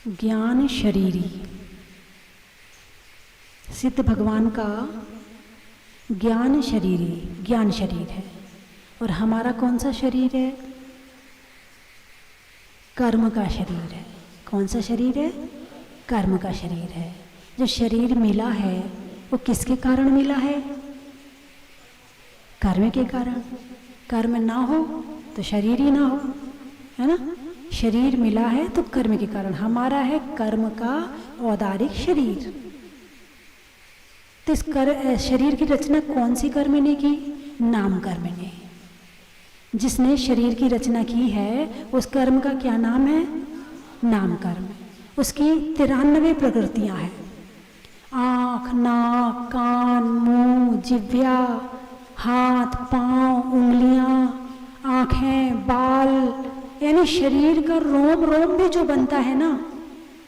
ज्ञान शरीरी। सिद्ध भगवान का ज्ञान शरीरी, ज्ञान शरीर है। और हमारा कौन सा शरीर है? कर्म का शरीर है। कौन सा शरीर है? कर्म का शरीर है। जो शरीर मिला है वो किसके कारण मिला है? कर्म के कारण। कर्म ना हो तो शरीर ही ना हो, है ना। शरीर मिला है तो कर्म के कारण। हमारा है कर्म का औदारिक शरीर। तो इस शरीर की रचना कौन सी कर्म ने की? नाम कर्म ने। जिसने शरीर की रचना की है उस कर्म का क्या नाम है? नाम कर्म। उसकी 93 प्रकृतियां हैं। आँख, नाक, कान, मुंह, जिह्वा, हाथ, पांव, उंगलियां, आँखें, बाल, यानी शरीर का रोम रोम भी जो बनता है ना,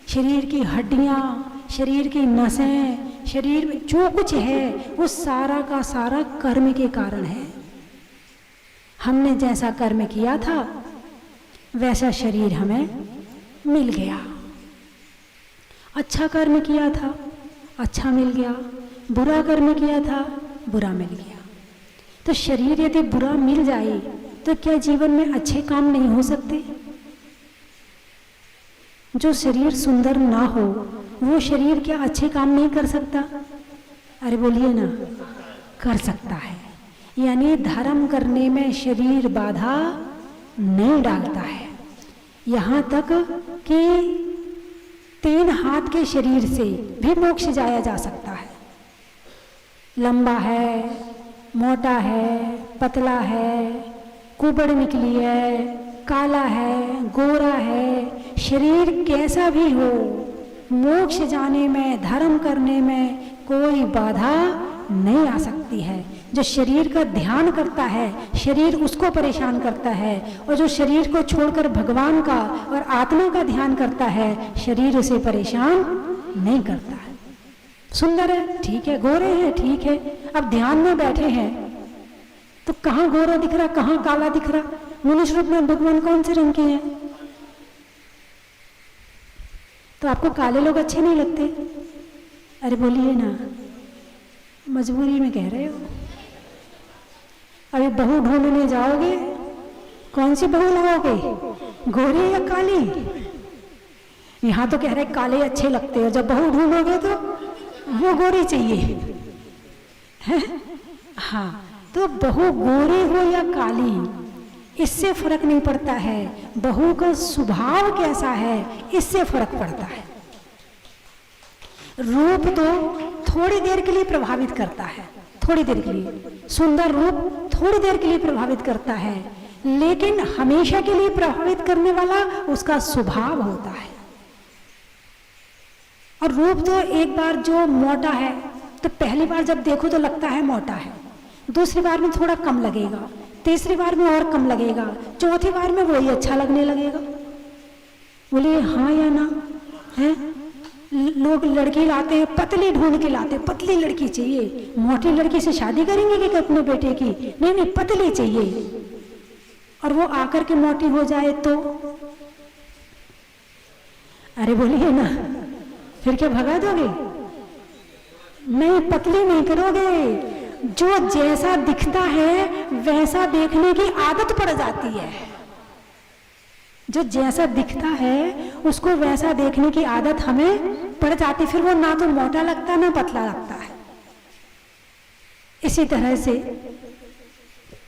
शरीर की हड्डियां, शरीर की नसें, शरीर में जो कुछ है वो सारा का सारा कर्म के कारण है। हमने जैसा कर्म किया था वैसा शरीर हमें मिल गया। अच्छा कर्म किया था, अच्छा मिल गया। बुरा कर्म किया था, बुरा मिल गया। तो शरीर यदि बुरा मिल जाए तो क्या जीवन में अच्छे काम नहीं हो सकते? जो शरीर सुंदर ना हो वो शरीर क्या अच्छे काम नहीं कर सकता? अरे बोलिए ना, कर सकता है। यानी धर्म करने में शरीर बाधा नहीं डालता है। यहाँ तक कि 3 हाथ के शरीर से भी मोक्ष जाया जा सकता है। लंबा है, मोटा है, पतला है, कुबड़ निकली है, काला है, गोरा है, शरीर कैसा भी हो, मोक्ष जाने में, धर्म करने में कोई बाधा नहीं आ सकती है। जो शरीर का ध्यान करता है शरीर उसको परेशान करता है, और जो शरीर को छोड़कर भगवान का और आत्मा का ध्यान करता है शरीर उसे परेशान नहीं करता है। सुंदर है, ठीक है, गोरे हैं, ठीक है, अब ध्यान में बैठे हैं तो कहाँ गोरा दिख रहा, कहाँ काला दिख रहा? मनुष्य रूप में भगवान कौन से रंग के हैं? तो आपको काले लोग अच्छे नहीं लगते? अरे बोलिए ना, मजबूरी में कह रहे हो। अभी बहू ढूंढने जाओगे, कौन सी बहू लगाओगे, गोरी या काली? यहाँ तो कह रहे काले अच्छे लगते हैं, जब बहू ढूंढोगे तो वो गोरी चाहिए है? हाँ, तो बहू गोरी हो या काली इससे फर्क नहीं पड़ता है। बहू का स्वभाव कैसा है इससे फर्क पड़ता है। रूप तो थोड़ी देर के लिए प्रभावित करता है, थोड़ी देर के लिए। सुंदर रूप थोड़ी देर के लिए प्रभावित करता है, लेकिन हमेशा के लिए प्रभावित करने वाला उसका स्वभाव होता है। और रूप तो एक बार जो मोटा है तो पहली बार जब देखो तो लगता है मोटा है, दूसरी बार में थोड़ा कम लगेगा, तीसरी बार में और कम लगेगा, चौथी बार में वही अच्छा लगने लगेगा। बोलिए हाँ या ना? है लोग लड़की लाते हैं, पतली ढूंढ के लाते हैं, पतली लड़की चाहिए। मोटी लड़की से शादी करेंगे कि अपने बेटे की? नहीं नहीं, पतली चाहिए। और वो आकर के मोटी हो जाए तो? अरे बोलिए ना, फिर क्या भगा दोगे? नहीं, पतली नहीं करोगे। जो जैसा दिखता है वैसा देखने की आदत पड़ जाती है। जो जैसा दिखता है उसको वैसा देखने की आदत हमें पड़ जाती, फिर वो ना तो मोटा लगता ना पतला लगता है। इसी तरह से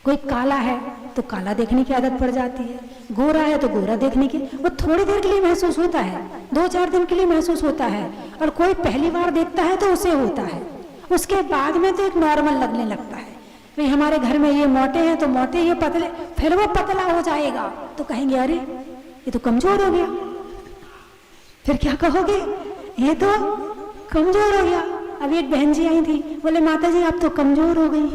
कोई काला है तो काला देखने की आदत पड़ जाती है, गोरा है तो गोरा देखने की, वो थोड़ी देर के लिए महसूस होता है, 2-4 दिन के लिए महसूस होता है। और कोई पहली बार देखता है तो उसे होता है, उसके बाद में तो एक नॉर्मल लगने लगता है। भाई हमारे घर में ये मोटे हैं तो मोटे, ये पतले, फिर वो पतला हो जाएगा तो कहेंगे अरे ये तो कमजोर हो गया। फिर क्या कहोगे? ये तो कमजोर हो गया। अभी एक बहन जी आई थी, बोले माता जी आप तो कमजोर हो गई।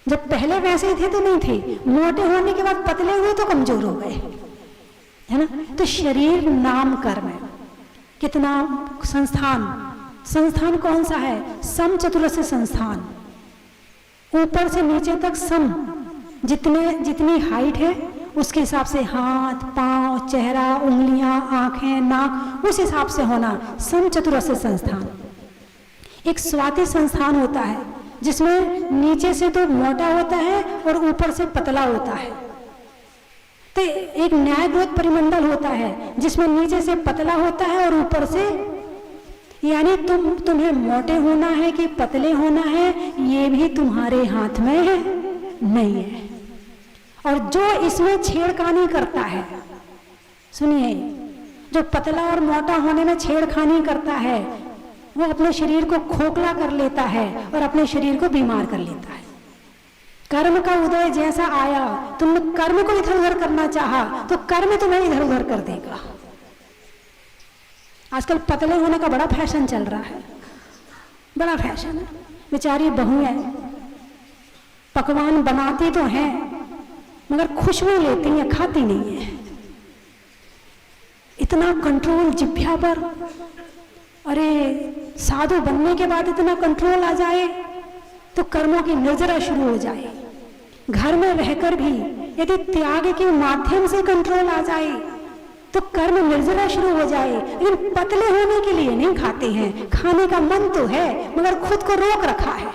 जब पहले वैसे ही थे तो नहीं थे, मोटे होने के बाद पतले हुए तो कमजोर हो गए, है ना। तो शरीर नाम कर्म है। कितना संस्थान कौन सा है? सम चतुरस्र संस्थान, ऊपर से नीचे तक सम। जितनी हाइट है उसके हिसाब से हाथ, पांव, चेहरा, उंगलियां, आंखें, नाक उस हिसाब से होना। समचतुरस्य संस्थान एक स्वाति संस्थान होता है जिसमें नीचे से तो मोटा होता है और ऊपर से पतला होता है। तो एक न्यायग्रोध परिमंडल होता है जिसमें नीचे से पतला होता है और ऊपर से, यानी तुम्हें मोटे होना है कि पतले होना है ये भी तुम्हारे हाथ में है नहीं है। और जो इसमें छेड़खानी करता है, सुनिए, जो पतला और मोटा होने में छेड़खानी करता है वो अपने शरीर को खोखला कर लेता है और अपने शरीर को बीमार कर लेता है। कर्म का उदय जैसा आया, तुमने कर्म को इधर उधर करना चाहा तो कर्म तुम्हें इधर उधर कर देगा। आजकल पतले होने का बड़ा फैशन चल रहा है, बड़ा फैशन है। बेचारी बहू है, पकवान बनाती तो है मगर खुशबू लेती है, खाती नहीं है। इतना कंट्रोल जिह्वा पर, अरे साधु बनने के बाद इतना कंट्रोल आ जाए तो कर्मों की निर्जरा शुरू हो जाए। घर में रहकर भी यदि त्याग के माध्यम से कंट्रोल आ जाए तो कर्म निर्जरा शुरू हो जाए। लेकिन पतले होने के लिए नहीं खाते हैं, खाने का मन तो है मगर खुद को रोक रखा है।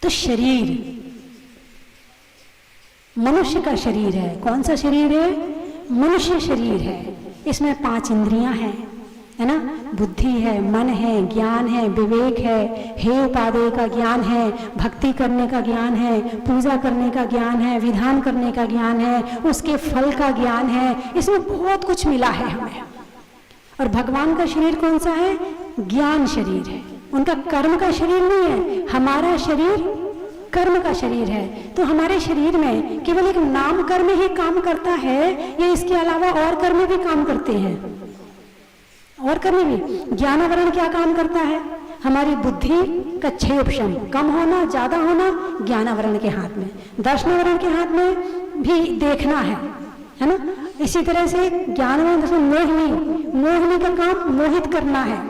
तो शरीर मनुष्य का शरीर है। कौन सा शरीर है? मनुष्य शरीर है। इसमें 5 इंद्रियां हैं, है ना, बुद्धि है, मन है, ज्ञान है, विवेक है, हे उपादेय का ज्ञान है, भक्ति करने का ज्ञान है, पूजा करने का ज्ञान है, विधान करने का ज्ञान है, उसके फल का ज्ञान है। इसमें बहुत कुछ मिला है हमें। और भगवान का शरीर कौन सा है? ज्ञान शरीर है। उनका कर्म का शरीर नहीं है, हमारा शरीर कर्म का शरीर है। तो हमारे शरीर में केवल एक नाम कर्म ही काम करता है या इसके अलावा और कर्म भी काम करते हैं? और कर्म भी। ज्ञानावरण क्या काम करता है? हमारी बुद्धि का क्षेपशम कम होना, ज्यादा होना ज्ञानावरण के हाथ में। दर्शनावरण के हाथ में भी देखना है ना। इसी तरह से ज्ञानावरण मोहिनी का काम मोहित करना है,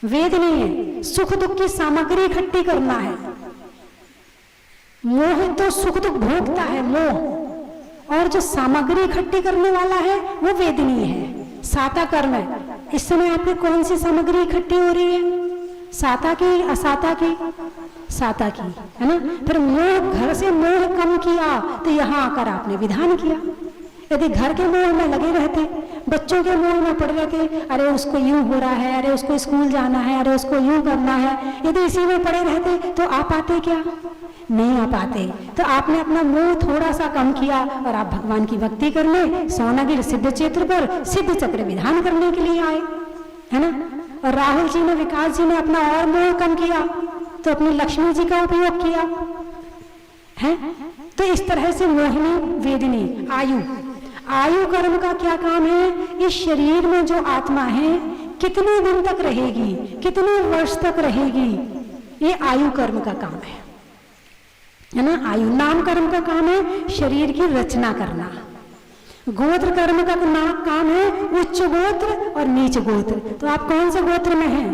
वेद नहीं है। सुख दुख की सामग्री इकट्ठी करना है। मोह तो सुख दुख भोगता है, मोह। और जो सामग्री इकट्ठी करने वाला है वो वेदनीय है, साता कर्म है। इस समय आपकी कौन सी सामग्री इकट्ठी हो रही है? साता की, असाता की? साता की, है ना। फिर मोह, घर से मोह कम किया तो यहाँ आकर आपने विधान किया। यदि घर के मोह में लगे रहते, बच्चों के मोह में पड़ रहते, अरे उसको यूं हो रहा है, अरे उसको स्कूल जाना है, अरे उसको यूं करना है, यदि इसी में पड़े रहते तो आप आते क्या? नहीं आ पाते। तो आपने अपना मोह थोड़ा सा कम किया और आप भगवान की भक्ति करने सोनागिर सिद्ध क्षेत्र पर सिद्ध चक्र विधान करने के लिए आए, है ना। और राहुल जी ने, विकास जी ने अपना और मोह कम किया तो अपनी लक्ष्मी जी का उपयोग किया है। तो इस तरह से मोहिनी, वेदिनी, आयु कर्म का क्या काम है? इस शरीर में जो आत्मा है कितने दिन तक रहेगी, कितने वर्ष तक रहेगी, ये आयु कर्म का काम है ना। आयु नाम कर्म का काम है शरीर की रचना करना। गोत्र कर्म का काम है उच्च गोत्र और नीच गोत्र। तो आप कौन से गोत्र में हैं?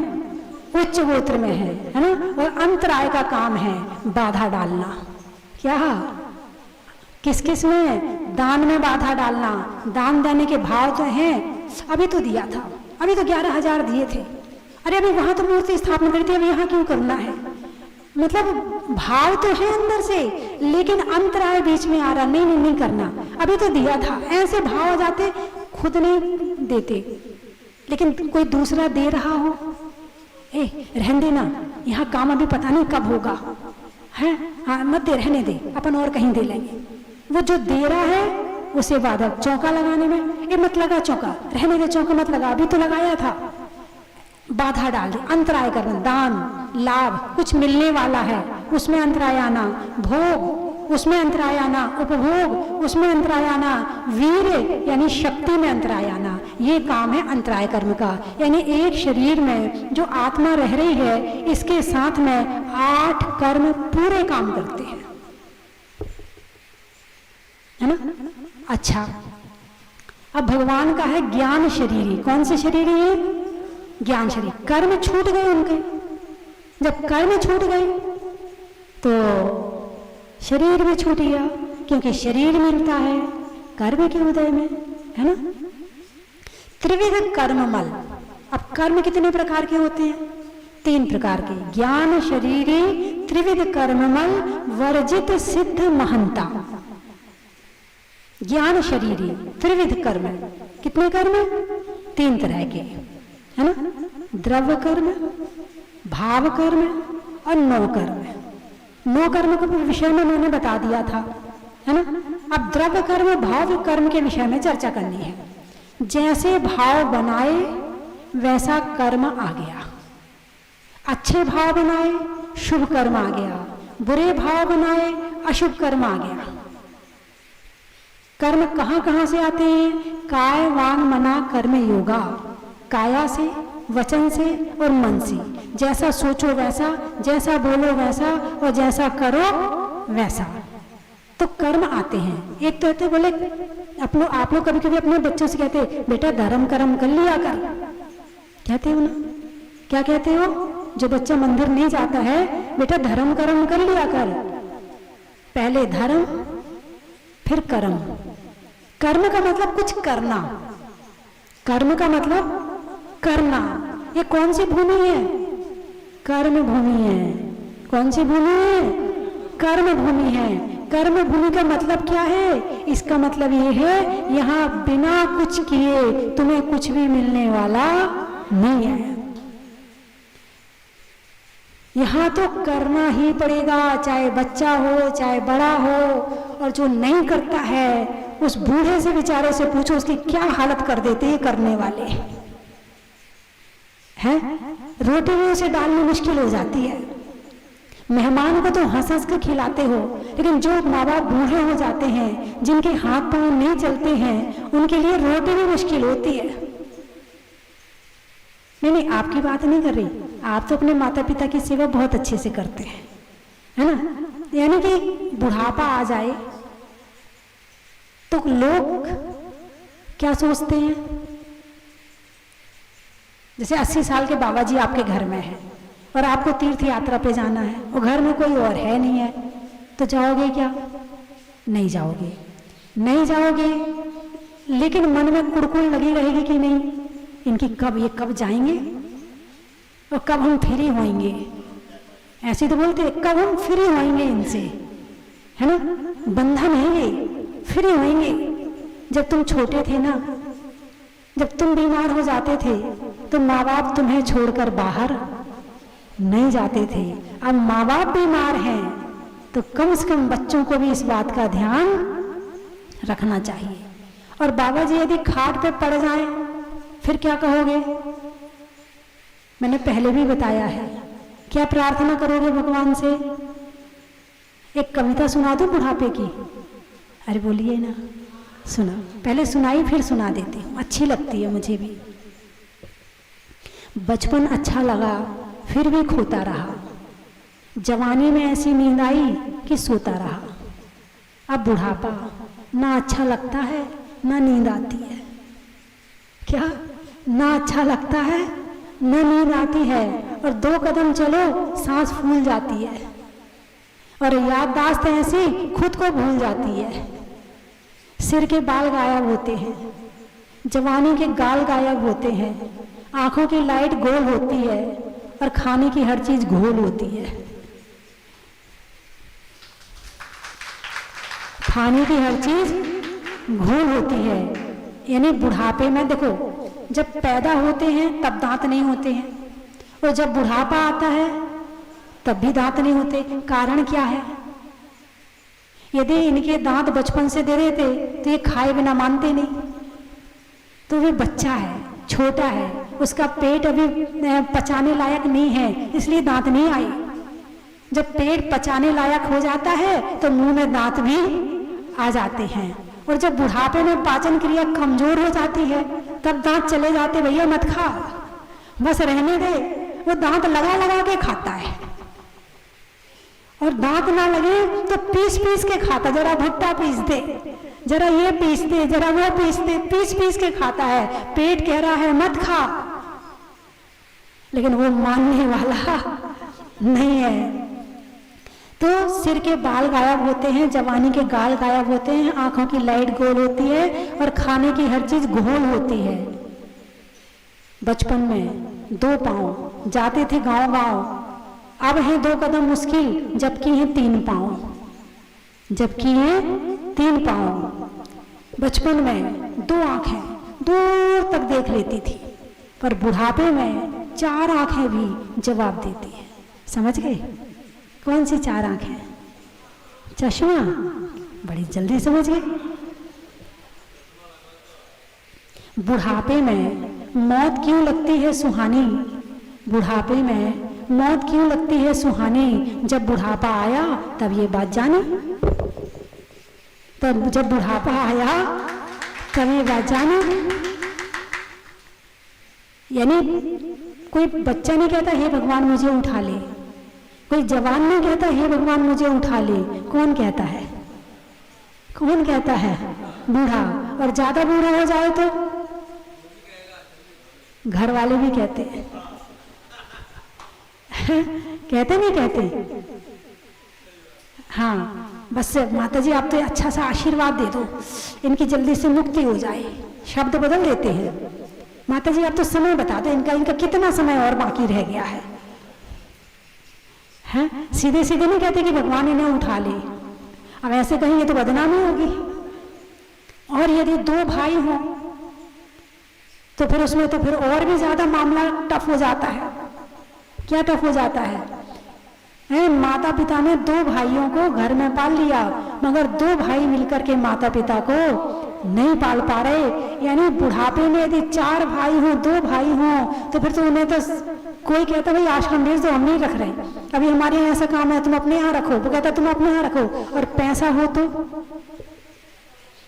उच्च गोत्र में है ना। और अंतराय का काम है बाधा डालना। क्या? किस किस में? दान में बाधा डालना। दान देने के भाव तो हैं, अभी तो दिया था, अभी तो 11,000 दिए थे, अरे अभी वहां तो मूर्ति स्थापना करी थी, अभी यहाँ क्यों करना है? मतलब भाव तो है अंदर से, लेकिन अंतराय बीच में आ रहा, नहीं करना, अभी तो दिया था। ऐसे भाव आ जाते, खुद नहीं देते लेकिन कोई दूसरा दे रहा हो, रहने देना, यहाँ काम अभी पता नहीं कब होगा, है, हाँ मत दे, रहने दे, अपन और कहीं दे लेंगे। वो जो दे रहा है उसे बाधक, चौका लगाने में, ये मत लगा चौका, रहने दे, चौका मत लगा, अभी तो लगाया था, बाधा डाल दी, अंतराय करना। दान, लाभ, कुछ मिलने वाला है उसमें अंतराय आना, भोग उसमें अंतराय आना, उपभोग उसमें अंतराय आना, वीर यानी शक्ति में अंतराय आना, ये काम है अंतराय कर्म का। यानी एक शरीर में जो आत्मा रह रही है इसके साथ में 8 कर्म पूरे काम करते हैं, है ना। अच्छा, अब भगवान का है ज्ञान शरीरी। कौन से शरीरी है? ज्ञान शरीर। कर्म छूट गए उनके, जब कर्म छूट गए तो शरीर भी छूट गया, क्योंकि शरीर मिलता है कर्म के उदय में, है ना। त्रिविध कर्ममल। अब कर्म कितने प्रकार के होते हैं? 3 प्रकार के। ज्ञान शरीरी त्रिविध कर्ममल वर्जित सिद्ध महंता। ज्ञान शरीरी त्रिविध कर्म, कितने कर्म? 3 तरह के, है ना। द्रव्य कर्म, भाव कर्म और नो कर्म। नो कर्म के विषय में मैंने बता दिया था, है ना। अब द्रव्य कर्म भाव कर्म के विषय में चर्चा करनी है। जैसे भाव बनाए वैसा कर्म आ गया। अच्छे भाव बनाए शुभ कर्म आ गया, बुरे भाव बनाए अशुभ कर्म आ गया। कर्म कहां कहां से आते हैं? काय वांग मना कर्म योगा। काया से, वचन से और मन से। जैसा सोचो वैसा, जैसा बोलो वैसा और जैसा करो वैसा, तो कर्म आते हैं। एक तो होते बोले आप लोग कभी कभी अपने बच्चों से कहते बेटा धर्म कर्म कर लिया कर, कहते हो ना। क्या कहते हो? जो बच्चा मंदिर नहीं जाता है, बेटा धर्म कर्म कर लिया कर। पहले धर्म फिर कर्म। कर्म का मतलब कुछ करना, कर्म का मतलब करना। ये कौन सी भूमि है? कर्म भूमि है। कौन सी भूमि है? कर्म भूमि है। कर्म भूमि का मतलब क्या है? इसका मतलब ये है यहाँ बिना कुछ किए तुम्हें कुछ भी मिलने वाला नहीं है। यहाँ तो करना ही पड़ेगा, चाहे बच्चा हो चाहे बड़ा हो। और जो नहीं करता है उस बूढ़े से बेचारे से पूछो उसकी क्या हालत कर देते हैं करने वाले, हैं। रोटी भी उसे डालनी मुश्किल हो जाती है। मेहमान को तो हंस हंस के खिलाते हो, लेकिन जो माँ बाप बूढ़े हो जाते हैं, जिनके हाथ पांव नहीं चलते हैं, उनके लिए रोटी भी मुश्किल होती है। नहीं, आपकी बात नहीं कर रही। आप तो अपने माता पिता की सेवा बहुत अच्छे से करते हैं, है ना। यानी कि बुढ़ापा आ जाए तो लोग क्या सोचते हैं? जैसे 80 साल के बाबा जी आपके घर में हैं और आपको तीर्थ यात्रा पे जाना है और घर में कोई और है नहीं है, तो जाओगे क्या? नहीं जाओगे। नहीं जाओगे, लेकिन मन में कुड़कुड़ लगी रहेगी कि नहीं, इनकी ये कब जाएंगे और कब हम फ्री होएंगे। ऐसे तो बोलते कब हम फ्री होएंगे इनसे, है ना। बंधन है ये, फ्री होएंगे। जब तुम छोटे थे ना, जब तुम बीमार हो जाते थे तो माँ बाप तुम्हें छोड़कर बाहर नहीं जाते थे। अब माँ बाप बीमार हैं तो कम से कम बच्चों को भी इस बात का ध्यान रखना चाहिए। और बाबा जी यदि खाट पे पड़ जाए फिर क्या कहोगे? मैंने पहले भी बताया है। क्या प्रार्थना करोगे भगवान से? एक कविता सुना दो बुढ़ापे की। अरे बोलिए ना, सुना। पहले सुनाई फिर सुना देती हूँ, अच्छी लगती है मुझे भी। बचपन अच्छा लगा फिर भी खोता रहा, जवानी में ऐसी नींद आई कि सोता रहा। अब बुढ़ापा ना अच्छा लगता है ना नींद आती है। क्या? ना अच्छा लगता है ना नींद आती है, और 2 कदम चलो सांस फूल जाती है, और याददाश्त ऐसी खुद को भूल जाती है। सिर के बाल गायब होते हैं, जवानी के गाल गायब होते हैं, आंखों की लाइट गोल होती है और खाने की हर चीज घोल होती है। खाने की हर चीज घोल होती है। यानी बुढ़ापे में देखो, जब पैदा होते हैं तब दांत नहीं होते हैं, और जब बुढ़ापा आता है तब भी दांत नहीं होते। कारण क्या है? यदि इनके दांत बचपन से दे रहे थे तो ये खाए बिना मानते नहीं। तो वे बच्चा है, छोटा है, उसका पेट अभी पचाने लायक नहीं है, इसलिए दांत नहीं आए। जब पेट पचाने लायक हो जाता है तो मुंह में दांत भी आ जाते हैं। और जब बुढ़ापे में पाचन क्रिया कमजोर हो जाती है तब दांत चले जाते, भैया मत खा, बस रहने दे। वो दांत लगा लगा के खाता है, और दांत ना लगे तो पीस पीस के खाता। जरा भुट्टा पीस दे, जरा ये पीस दे, जरा वो पीस दे, पीस पीस के खाता है। पेट कह रहा है मत खा, लेकिन वो मानने वाला नहीं है। तो सिर के बाल गायब होते हैं, जवानी के गाल गायब होते हैं, आंखों की लाइट गोल होती है और खाने की हर चीज घोल होती है। बचपन में 2 पांव जाते थे गांव गांव, अब है 2 कदम मुश्किल, जबकि है 3 पांव, जबकि है 3 पांव। बचपन में 2 आंखें दूर तक देख लेती थी, पर बुढ़ापे में 4 आंखें भी जवाब देती है। समझ गए? कौन सी 4 आंखें? चश्मा। बड़ी जल्दी समझ गए। बुढ़ापे में मौत क्यों लगती है सुहानी? बुढ़ापे में मौत क्यों लगती है सुहानी? जब बुढ़ापा आया तब ये बात जानी, तब जब बुढ़ापा आया तब ये बात जानी। यानी कोई बच्चा नहीं कहता हे भगवान मुझे उठा ले, कोई जवान नहीं कहता हे भगवान मुझे उठा ले। कौन कहता है? कौन कहता है? बूढ़ा। और ज्यादा बूढ़ा हो जाए तो घर वाले भी कहते हैं। कहते नहीं कहते? हाँ, बस माता जी आप तो अच्छा सा आशीर्वाद दे दो, इनकी जल्दी से मुक्ति हो जाए। शब्द बदल देते हैं। माता जी आप तो समय बता दो, इनका कितना समय और बाकी रह गया है। हैं? सीधे सीधे नहीं कहते कि भगवान इन्हें उठा ले। अब ऐसे कहेंगे तो बदनामी होगी। और यदि 2 भाई हों तो फिर उसमें तो फिर और भी ज्यादा मामला टफ हो जाता है। क्या टफ हो जाता है? माता पिता ने 2 भाइयों को घर में पाल लिया, मगर 2 भाई मिलकर के माता पिता को नहीं पाल पा रहे। यानी बुढ़ापे में यदि 4 भाई हों, 2 भाई हों, तो फिर तो उन्हें तो कोई कहता भाई आश्रम भेज दो, हम नहीं रख रहे, अभी हमारे यहाँ ऐसा काम है, तुम अपने यहाँ रखो। वो कहता तुम अपने यहाँ रखो। और पैसा हो तो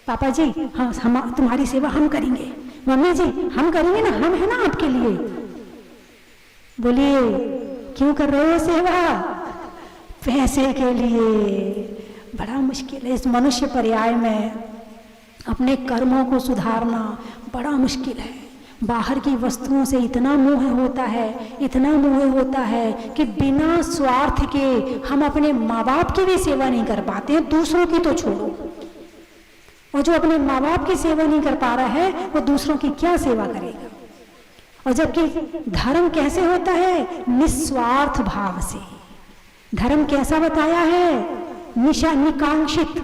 पापा जी हाँ हम तुम्हारी सेवा हम करेंगे, मम्मी जी हम करेंगे ना, हम है ना आपके लिए। बोलिए क्यों कर रहे हो सेवा? पैसे के लिए। बड़ा मुश्किल है इस मनुष्य पर्याय में अपने कर्मों को सुधारना, बड़ा मुश्किल है। बाहर की वस्तुओं से इतना मोह होता है, इतना मोह होता है कि बिना स्वार्थ के हम अपने माँ बाप की भी सेवा नहीं कर पाते हैं, दूसरों की तो छोड़ो। और जो अपने माँ बाप की सेवा नहीं कर पा रहा है वो दूसरों की क्या सेवा करेगा? और जबकि धर्म कैसे होता है? निस्वार्थ भाव से। धर्म कैसा बताया है? निकांक्षित।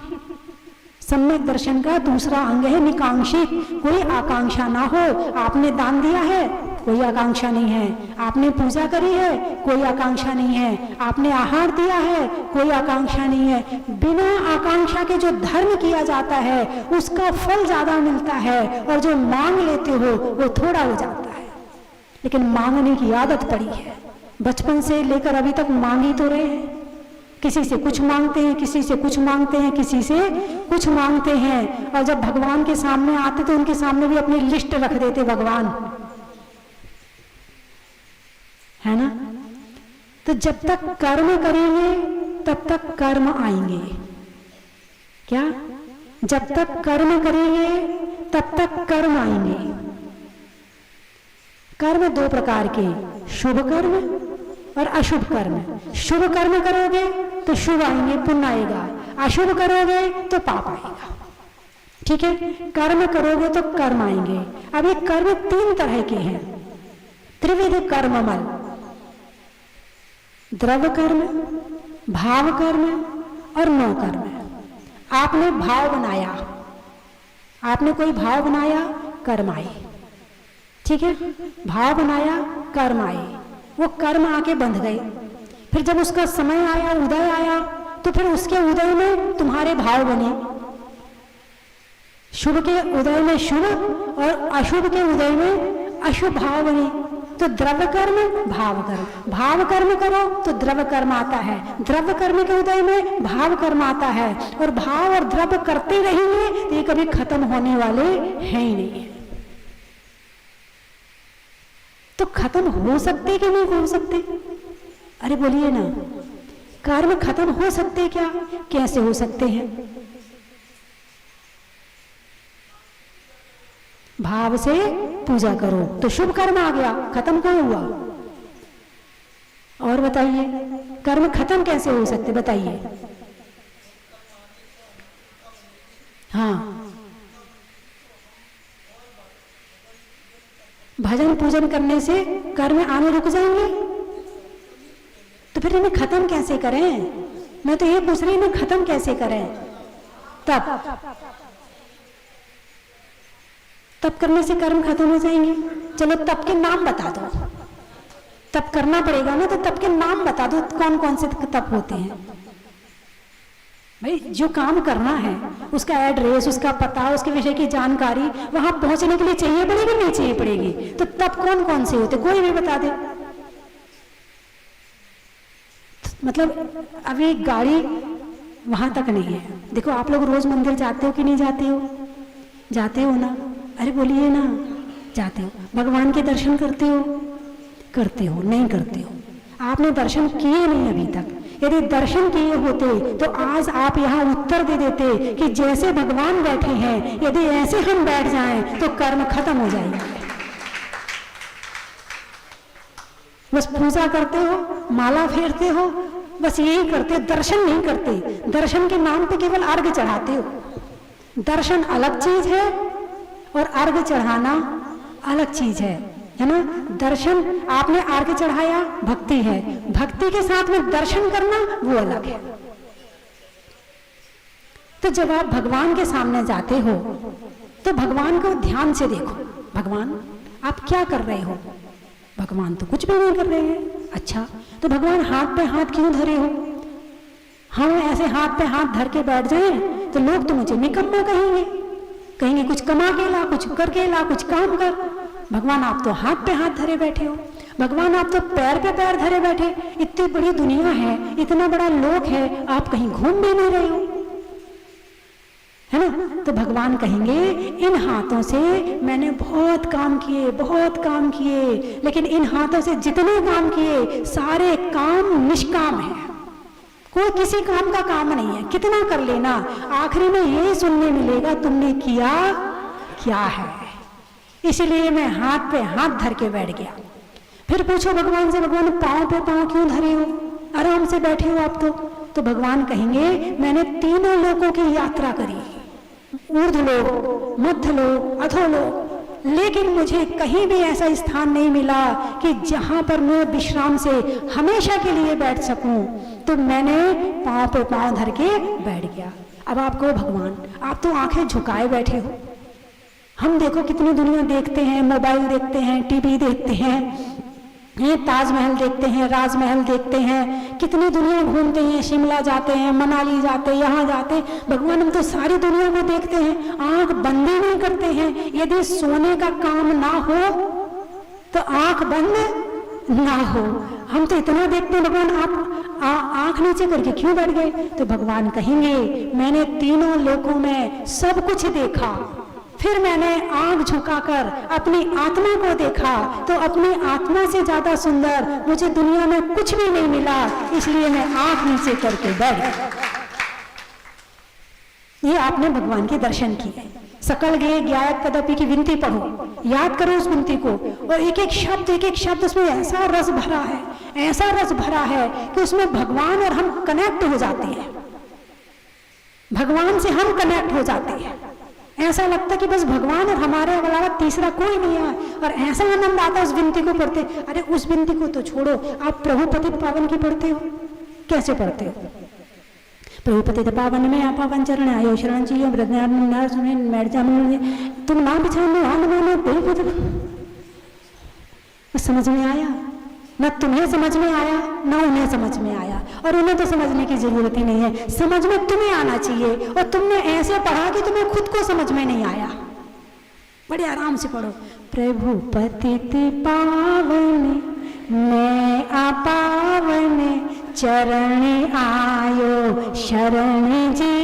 सम्यक दर्शन का दूसरा अंग है निकांक्षित। कोई आकांक्षा ना हो। आपने दान दिया है, कोई आकांक्षा नहीं है। आपने पूजा करी है, कोई आकांक्षा नहीं है। आपने आहार दिया है, कोई आकांक्षा नहीं है। बिना आकांक्षा के जो धर्म किया जाता है उसका फल ज्यादा मिलता है, और जो मांग लेते हो वो थोड़ा हो जाता है। लेकिन मांगने की आदत पड़ी है, बचपन से लेकर अभी तक मांग ही तो रहे हैं। किसी से कुछ मांगते हैं, किसी से कुछ मांगते हैं, किसी से कुछ मांगते हैं। और जब भगवान के सामने आते तो उनके सामने भी अपनी लिस्ट रख देते भगवान, है ना। तो जब तक कर्म करेंगे तब तक कर्म आएंगे। क्या? जब तक कर्म करेंगे तब तक कर्म आएंगे। कर्म 2 प्रकार के, शुभ कर्म और अशुभ कर्म। शुभ कर्म करोगे तो शुभ आएंगे, पुण्य आएगा। अशुभ करोगे तो पाप आएगा। ठीक है? कर्म करोगे तो कर्म आएंगे। अब ये कर्म 3 तरह के हैं। त्रिविध कर्ममल, द्रव्य कर्म, भाव कर्म और नो कर्म। आपने भाव बनाया, आपने कोई भाव बनाया, कर्म आए। ठीक है? भाव बनाया, कर्म आए। वो कर्म आके बंध गए। फिर जब उसका समय आया, उदय आया, तो फिर उसके उदय में तुम्हारे भाव बने। शुभ के उदय में शुभ और अशुभ के उदय में अशुभ भाव बने। तो द्रव्य कर्म, भाव कर्म। भाव कर्म करो तो द्रव्य कर्म आता है, द्रव्य कर्म के उदय में भाव कर्म आता है। और भाव और द्रव्य करते रहेंगे तो ये कभी खत्म होने वाले हैं ही नहीं। तो खत्म हो सकते कि नहीं हो सकते? अरे बोलिए ना, कर्म खत्म हो सकते क्या? कैसे हो सकते हैं? भाव से पूजा करो तो शुभ कर्म आ गया, खत्म क्यों हुआ? और और बताइए, कर्म खत्म कैसे हो सकते, बताइए। हाँ, भजन पूजन करने से कर्म आने रुक जाएंगे, तो फिर इन्हें खत्म कैसे करें? मैं तो ये पूछ रही हूँ, खत्म कैसे करें? तब करने से कर्म खत्म हो जाएंगे। चलो तप के नाम बता दो, तप करना पड़ेगा ना, तो तप के नाम बता दो, कौन कौन से तप होते हैं। भाई जो काम करना है उसका एड्रेस, उसका पता, उसके विषय की जानकारी वहां पहुंचने के लिए चाहिए पड़ेगी, नहीं चाहिए पड़ेगी? तो तप कौन कौन से होते, कोई भी बता दे। मतलब अभी गाड़ी वहां तक नहीं है। देखो आप लोग रोज मंदिर जाते हो कि नहीं जाते हो? जाते हो ना? अरे बोलिए ना, जाते हो। भगवान के दर्शन करते हो? करते हो? नहीं करते हो? आपने दर्शन किए नहीं अभी तक। यदि दर्शन किए होते तो आज आप यहाँ उत्तर दे देते कि जैसे भगवान बैठे हैं, यदि ऐसे हम बैठ जाएं तो कर्म खत्म हो जाएगा। बस पूजा करते हो, माला फेरते हो, बस यही करते हो, दर्शन नहीं करते। दर्शन के नाम पे केवल अर्घ चढ़ाते हो। दर्शन अलग चीज है और अर्घ चढ़ाना अलग चीज है ना? दर्शन आपने अर्घ चढ़ाया, भक्ति है। भक्ति के साथ में दर्शन करना वो अलग है। तो जब आप भगवान के सामने जाते हो तो भगवान को ध्यान से देखो। भगवान आप क्या कर रहे हो? भगवान तो कुछ भी नहीं कर रहे हैं। अच्छा, तो भगवान हाथ पे हाथ क्यों धरे हो? हम ऐसे हाथ पे हाथ धर के बैठ जाएं तो लोग तो मुझे निकम्मा कहेंगे, कहेंगे कुछ कमा के ला, कुछ करके ला, कुछ काम कर। भगवान आप तो हाथ पे हाथ धरे बैठे हो। भगवान आप तो पैर पे पैर धरे बैठे। इतनी बड़ी दुनिया है, इतना बड़ा लोक है, आप कहीं घूम भी नहीं रहे हो, है ना? तो भगवान कहेंगे इन हाथों से मैंने बहुत काम किए, बहुत काम किए, लेकिन इन हाथों से जितने काम किए सारे काम निष्काम है। कोई किसी काम का काम नहीं है, कितना कर लेना, आखिरी में ये सुनने मिलेगा तुमने किया क्या है। इसलिए मैं हाथ पे हाथ धर के बैठ गया। फिर पूछो भगवान से, भगवान पांव पे पांव क्यों धरे हो? आराम से बैठे हो आप तो भगवान कहेंगे मैंने तीनों लोकों की यात्रा करी, ऊर्ध्वलोक, मध्यलोक, अधोलोक, लेकिन मुझे कहीं भी ऐसा स्थान नहीं मिला कि जहां पर मैं विश्राम से हमेशा के लिए बैठ सकूं। तो मैंने पांव पे पांव धर के बैठ गया। अब आप कहो भगवान आप तो आंखें झुकाए बैठे हो। हम देखो कितनी दुनिया देखते हैं, मोबाइल देखते हैं, टीवी देखते हैं, ताजमहल देखते हैं, राजमहल देखते हैं, कितनी दुनिया घूमते हैं, शिमला जाते हैं, मनाली जाते हैं, यहाँ जाते हैं। भगवान हम तो सारी दुनिया को देखते हैं, आंख बंद ही नहीं करते हैं। यदि सोने का काम ना हो तो आंख बंद ना हो। हम तो इतना देखते हैं। भगवान आप आंख नीचे करके क्यों बैठ गए? तो भगवान कहेंगे मैंने तीनों लोकों में सब कुछ देखा, फिर मैंने आंख झुकाकर अपनी आत्मा को देखा, तो अपनी आत्मा से ज्यादा सुंदर मुझे दुनिया में कुछ भी नहीं मिला, इसलिए मैं आंख नीचे करके बैठ गया। ये आपने भगवान के दर्शन किए। सकल गे ज्ञायत तदपि की विनती पढ़ो, याद करो उस विनती को, और एक एक शब्द उसमें ऐसा रस भरा है, ऐसा रस भरा है कि उसमें भगवान और हम कनेक्ट हो जाते हैं। भगवान से हम कनेक्ट हो जाते हैं। ऐसा लगता कि बस भगवान और हमारे अलावा तीसरा कोई नहीं है, और ऐसा आनंद आता उस विनती को पढ़ते। अरे उस विनती को तो छोड़ो, आप प्रभु पतित पावन की पढ़ते हो, कैसे पढ़ते हो? प्रभु पतित पावन में आप पावन चरण आयो शरण जियो तुम ना बिछाने समझ में आया? न तुम्हें समझ में आया न उन्हें समझ में आया, और उन्हें तो समझने की जरूरत ही नहीं है। समझ में तुम्हें आना चाहिए, और तुमने ऐसे पढ़ा कि तुम्हें खुद को समझ में नहीं आया। बड़े आराम से पढ़ो। प्रभु पतित पावन मैं अपावन चरण आयो शरण जी,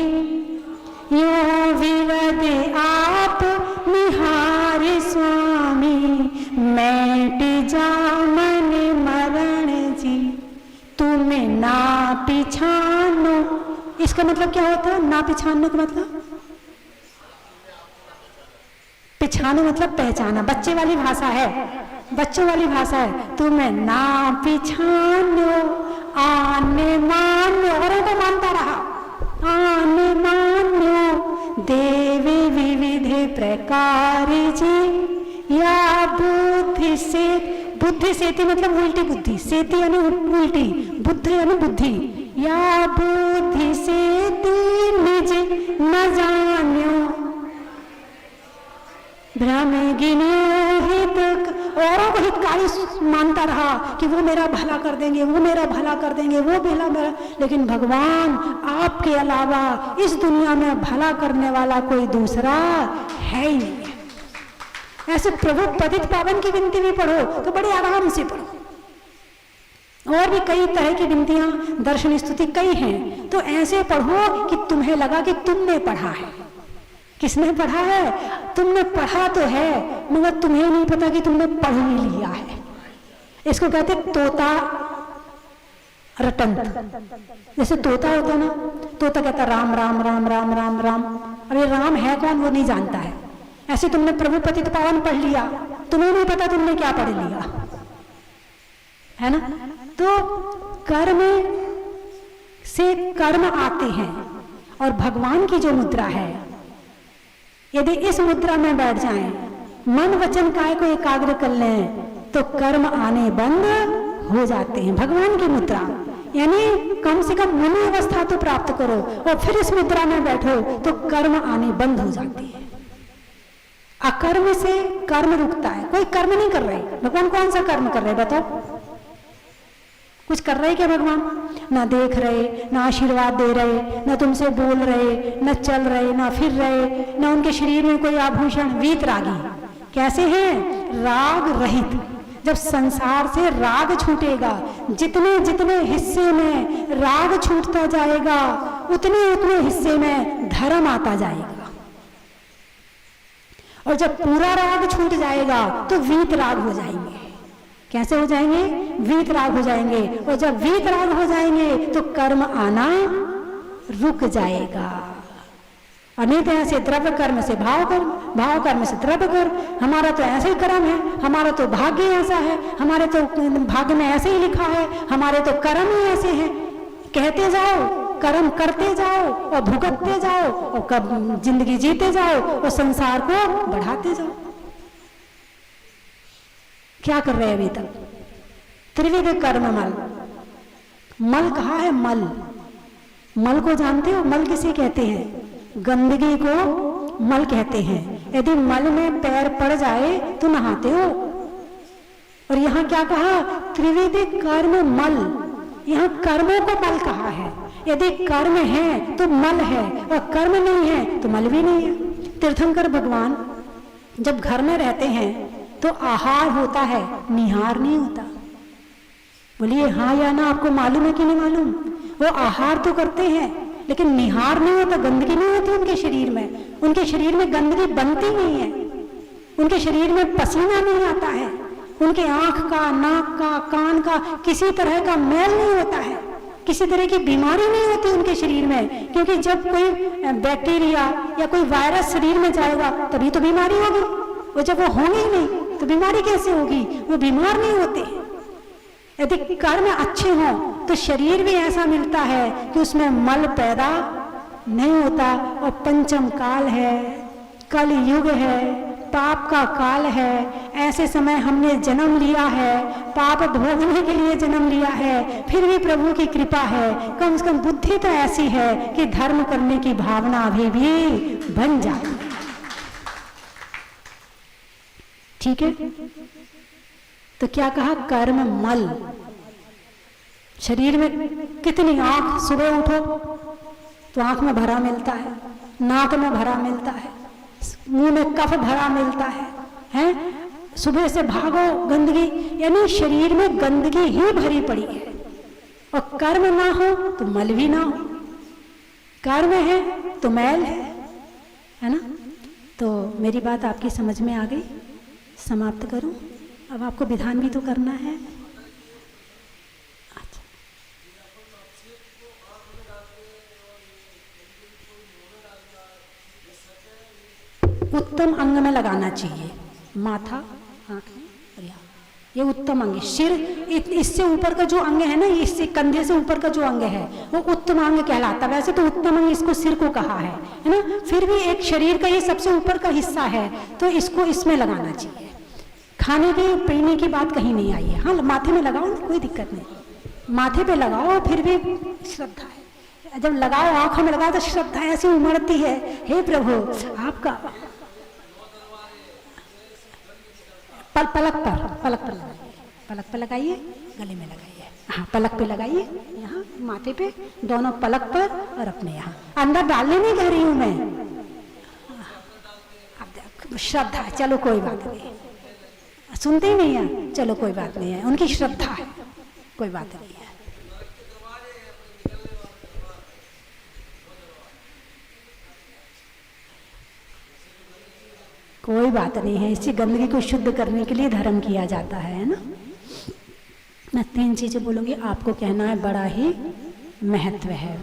यो विवद आप निहार स्वामी मैट जामन मरण जी, तुम्हें ना पिछानो। इसका मतलब क्या होता है? ना पिछानने का मतलब पिछानो मतलब पहचाना, बच्चे वाली भाषा है, बच्चों वाली भाषा है। तुम्हें ना पिछानो आने मान्यो, औरों को मानता रहा, आने मान्यो देवी विविधे प्रकार जी या बुद्धि से, बुद्धि सेती मतलब उल्टी बुद्धि, सेती यानी उल्टी, बुद्धि यानी बुद्धि, या बुद्धि सेती निज न जान्यो भ्रम गिन्यो हित, औरों को हितकारी मानता रहा कि वो मेरा भला कर देंगे, वो मेरा भला कर देंगे, वो भला मेरा, लेकिन भगवान आपके अलावा इस दुनिया में भला करने वाला कोई दूसरा है ही नहीं। ऐसे प्रभु पतित पावन की विनती भी पढ़ो तो बड़े आराम से पढ़ो। और भी कई तरह की विनतियां, दर्शन स्तुति कई हैं, तो ऐसे पढ़ो कि तुम्हें लगा कि तुमने पढ़ा है। किसने पढ़ा है? तुमने पढ़ा तो है, मगर तुम्हें नहीं पता कि तुमने पढ़ ही लिया है। इसको कहते तोता रटंत। जैसे तोता होता ना, तोता कहता राम राम राम राम राम राम, अब ये राम है कौन वो नहीं जानता है। ऐसे तुमने प्रभु पतित पावन पढ़ लिया, तुम्हें नहीं पता तुमने क्या पढ़ लिया, है ना। तो कर्म से कर्म आते हैं, और भगवान की जो मुद्रा है, यदि इस मुद्रा में बैठ जाएं, मन वचन काय को एकाग्र कर लें, तो कर्म आने बंद हो जाते हैं। भगवान की मुद्रा यानी कम से कम मन अवस्था तो प्राप्त करो, और फिर इस मुद्रा में बैठो तो कर्म आने बंद हो जाते हैं। अकर्म से कर्म रुकता है। कोई कर्म नहीं कर रहे, भगवान कौन सा कर्म कर रहे बताओ? कुछ कर रहे क्या भगवान? ना देख रहे, ना आशीर्वाद दे रहे, ना तुमसे बोल रहे, ना चल रहे, ना फिर रहे, ना उनके शरीर में कोई आभूषण। वीतरागी कैसे हैं? राग रहित। जब संसार से राग छूटेगा, जितने जितने हिस्से में राग छूटता जाएगा, उतने उतने हिस्से में धर्म आता जाएगा। और जब पूरा राग छूट जाएगा तो वीत राग हो जाएंगे। कैसे हो जाएंगे? वीत राग हो जाएंगे। और जब वीत राग हो जाएंगे तो कर्म आना रुक जाएगा। अनेक ऐसे द्रव्य कर्म से भाव कर्म, भाव कर्म से द्रव्य कर्म। हमारा तो ऐसे ही कर्म है, हमारा तो भाग्य ऐसा है, हमारे तो भाग्य में ऐसे ही लिखा है, हमारे तो कर्म ही ऐसे हैं। कहते जाओ, कर्म करते जाओ और भुगतते जाओ, और कब जिंदगी जीते जाओ और संसार को बढ़ाते जाओ। क्या कर रहे हैं अभी तक? त्रिविध कर्म मल। मल कहाँ है? मल, मल को जानते हो? मल किसे कहते हैं? गंदगी को मल कहते हैं। यदि मल में पैर पड़ जाए तो नहाते हो। और यहाँ क्या कहा? त्रिविध कर्म मल। यहाँ कर्मों को मल कहा है। यदि कर्म है तो मल है, और कर्म नहीं है तो मल भी नहीं है। तीर्थंकर भगवान जब घर में रहते हैं तो आहार होता है, निहार नहीं होता। बोलिए हाँ या ना, आपको मालूम है कि नहीं मालूम? वो आहार तो करते हैं लेकिन निहार नहीं होता, गंदगी नहीं होती उनके शरीर में। उनके शरीर में गंदगी बनती नहीं है, उनके शरीर में पसीना नहीं आता है, उनके आंख का, नाक का, कान का किसी तरह का मैल नहीं होता है, किसी तरह की बीमारी नहीं होती उनके शरीर में। क्योंकि जब कोई बैक्टीरिया या कोई वायरस शरीर में जाएगा तभी तो बीमारी होगी, और जब वो होंगे ही नहीं तो बीमारी कैसे होगी? वो बीमार नहीं होते। यदि कर्म अच्छे हों तो शरीर भी ऐसा मिलता है कि उसमें मल पैदा नहीं होता। और पंचम काल है, कल युग है, पाप का काल है। ऐसे समय हमने जन्म लिया है, पाप भोगने के लिए जन्म लिया है, फिर भी प्रभु की कृपा है। कम से कम बुद्धि तो ऐसी है कि धर्म करने की भावना अभी भी बन जाए। ठीक है, तो क्या कहा? कर्म मल। शरीर में कितनी, आंख सुबह उठो तो आंख में भरा मिलता है, नाक में भरा मिलता है, मुंह में कफ भरा मिलता है? सुबह से भागो, गंदगी, यानी शरीर में गंदगी ही भरी पड़ी है। और कर्म ना हो तो मल भी ना हो, कर्म है तो मैल है ना। तो मेरी बात आपकी समझ में आ गई? समाप्त करूं? अब आपको विधान भी तो करना है। अच्छा, उत्तर उत्तम अंग में लगाना चाहिए। माथा, आंखें और यहाँ, ये उत्तम अंग है। सिर, इससे ऊपर का जो अंग है ना, इससे कंधे से ऊपर का जो अंग है वो उत्तम अंग कहलाता है। वैसे तो उत्तम अंग इसको सिर को कहा है ना, फिर भी एक शरीर का ये सबसे ऊपर का हिस्सा है, तो इसको इसमें लगाना चाहिए। खाने की पीने की बात कहीं नहीं आई है। हाँ, माथे में लगाओ ना, कोई दिक्कत नहीं, माथे पे लगाओ, फिर भी श्रद्धा है। जब लगाओ, आंखों में लगाओ तो श्रद्धा ऐसी उमड़ती है, हे प्रभु आपका। पलक पर लगाइए, पलक पर लगाइए, गले में लगाइए, हाँ पलक पे लगाइए, यहाँ माथे पे, दोनों पलक पर और अपने यहाँ। अंदर डालने नहीं कह रही हूँ मैं, अब श्रद्धा, चलो कोई बात नहीं, सुनते ही नहीं है, चलो कोई बात नहीं है, उनकी श्रद्धा है, कोई बात नहीं है। कोई बात नहीं है, इसी गंदगी को शुद्ध करने के लिए धर्म किया जाता है ना। मैं 3 चीजें बोलूंगी, आपको कहना है, बड़ा ही महत्व है।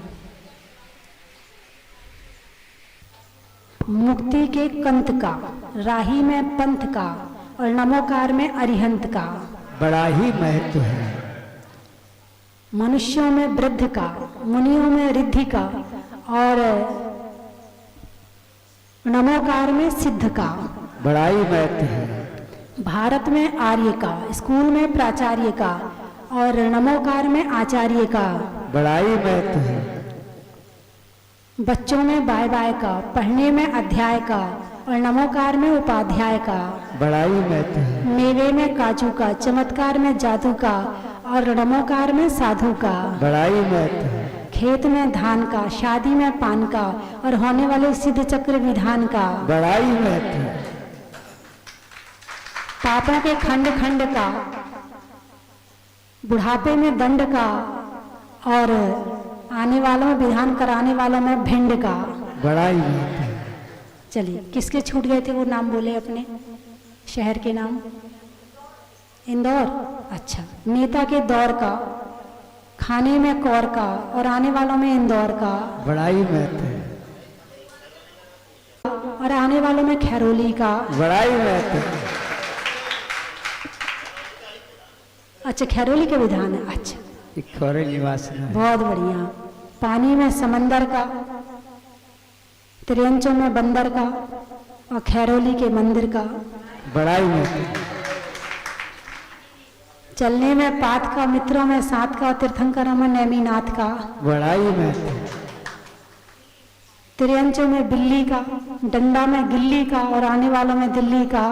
मुक्ति के कंत का, राही में पंथ का और नमोकार में अरिहंत का बड़ा ही महत्व है। मनुष्यों में वृद्ध का, मुनियों में रिद्धि का और नमोकार में सिद्ध का बड़ा ही महत्व है। भारत में आर्य का, स्कूल में प्राचार्य का और नमोकार में आचार्य का बड़ा ही महत्व है। बच्चों में बाय बाय का, पढ़ने में अध्याय का और नमोकार में उपाध्याय का बड़ा ही महत्व है। मेवे में काजू का, चमत्कार में जादू का और नमोकार में साधु का बड़ा ही महत्व है। खेत में धान का, शादी में पान का और होने वाले सिद्ध चक्र विधान का बड़ा ही महत्व है। पापों के खंड खंड का, बुढ़ापे में दंड का और आने वालों में विधान कराने वालों में भिंड का बड़ा ही महत्व है। चलिए, किसके छूट गए थे वो नाम बोले अपने शहर के नाम? इंदौर, अच्छा। नेता के दौर का, खाने में कौर का और आने वालों में इंदौर का बड़ा ही महत्व है। और आने वालों में खैरोली का बड़ा ही महत्व है। अच्छा, खैरोली के विधान है, अच्छा, खौरे निवास है। बहुत बढ़िया। पानी में समंदर का, त्रियंचों में बंदर का और खैरोली के मंदिर का बड़ा ही महत्व है। चलने में पात का, मित्रों में सात का और तीर्थंकरों में नेमीनाथ का बड़ा ही महत्व है। त्रियंचों में बिल्ली का, डंडा में गिल्ली का और आने वालों में दिल्ली का